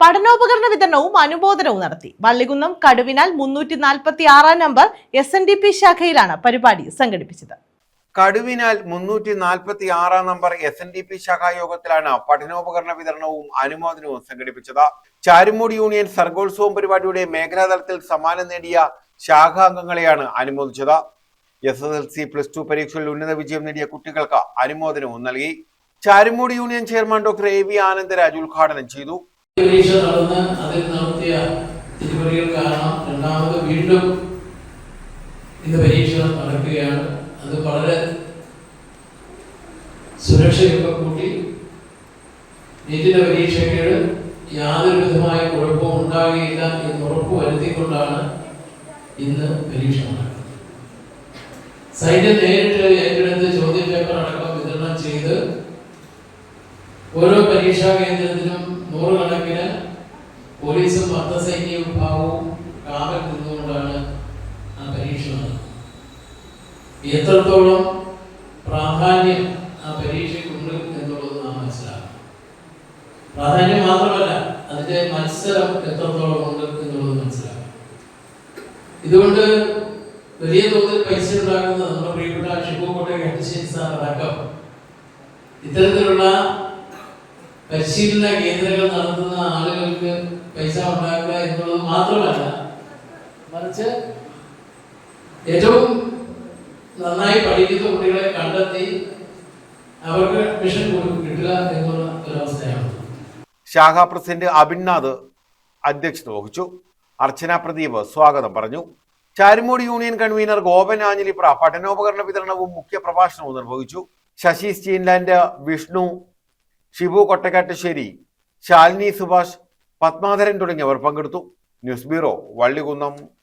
പഠനോപകരണ വിതരണവും അനുമോദനവും നടത്തി. Vallikunnam കടുവിനാൽ 346 number SNDP ശാഖയിലാണ് പരിപാടി സംഘടിപ്പിച്ചത്. കടുവിനാൽ 346 നമ്പർ SNDP ശാഖായോഗത്തിലാണ് പഠനോപകരണ വിതരണവും അനുമോദനവും സംഘടിപ്പിച്ചത്. ചാരുമൂടി യൂണിയൻ സർഗോത്സവം പരിപാടിയുടെ മേഖലാതലത്തിൽ സമ്മാനം നേടിയ ശാഖാംഗങ്ങളെയാണ് അനുമോദിച്ചത്. SSLC +2 പരീക്ഷയിൽ ഉന്നത വിജയം നേടിയ കുട്ടികൾക്ക് അനുമോദനവും നൽകി. Charummoodi union chairman doctor AV Anandaraj ഉദ്ഘാടനം ചെയ്തു. പരീക്ഷ നടന്ന് അതിൽ നടത്തിയ തിരിമറികൾ കാരണം രണ്ടാമത് വീണ്ടും ഇന്ന് പരീക്ഷ നടക്കുകയാണ്. അത് വളരെ സുരക്ഷയൊക്കെ കൂട്ടി നീറ്റിന്റെ പരീക്ഷയ്ക്ക് യാതൊരു വിധമായ കുഴപ്പവും ഉണ്ടാകുകയില്ല എന്ന് ഉറപ്പ് വരുത്തിക്കൊണ്ടാണ് ഇന്ന് പരീക്ഷ നടക്കുന്നത്. സൈന്യം നേരിട്ട് ഏറ്റെടുത്ത് ചോദ്യപേപ്പർ അടക്കം വിതരണം ചെയ്ത് ഓരോ പരീക്ഷാ കേന്ദ്രത്തിലും നൂറുകണക്കിന് പോലീസും അർദ്ധസൈനിക വിഭാഗവും കാവൽ നിന്നുകൊണ്ടാണ് ആ പരീക്ഷ നടന്നത്. എത്രത്തോളം പ്രാധാന്യം ആ പരീക്ഷയ്ക്കുണ്ട് എന്നുള്ളത് നാം മനസ്സിലാക്കണം. പ്രാധാന്യം മാത്രമല്ല, അതിന്റെ മത്സരം എത്രത്തോളം ഉണ്ട് എന്നുള്ളത് മനസ്സിലാക്കണം. ഇതുകൊണ്ട് വലിയ തോതിൽ പൈസ ഉണ്ടാക്കുന്ന നമ്മുടെ പ്രിയപ്പെട്ട ഷിബുക്കോട്ടെ കട്ടിശ്ശേരി സാർ അടക്കം ഇത്തരത്തിലുള്ള പരിശീലന കേന്ദ്രങ്ങൾ നടത്തുന്ന ആളുകൾക്ക് പൈസ ഉണ്ടാക്കുക എന്നുള്ളത് മാത്രമല്ല, മറിച്ച് ഏറ്റവും നന്നായി പഠിക്കുന്ന കുട്ടികളെ കണ്ടെത്തി അവർക്ക് അഡ്മിഷൻ കിട്ടുക എന്നുള്ള ഒരവസ്ഥയാണ്. ശാഖാ പ്രസിഡന്റ് അഭിനാഥ് അധ്യക്ഷത വഹിച്ചു. അർച്ചന പ്രദീപ് സ്വാഗതം പറഞ്ഞു. ചാരുമൂടി യൂണിയൻ കൺവീനർ ഗോപൻ ആഞ്ഞിലിപ്ര പഠനോപകരണ വിതരണവും മുഖ്യ പ്രഭാഷണവും നിർവഹിച്ചു. ശശി സ്റ്റീൻലാൻഡ്, വിഷ്ണു, ഷിബു കൊട്ടക്കാട്ടുശ്ശേരി, ശാലിനി സുഭാഷ്, പത്മാധരൻ തുടങ്ങിയവർ പങ്കെടുത്തു. News bureau, Vallikunnam.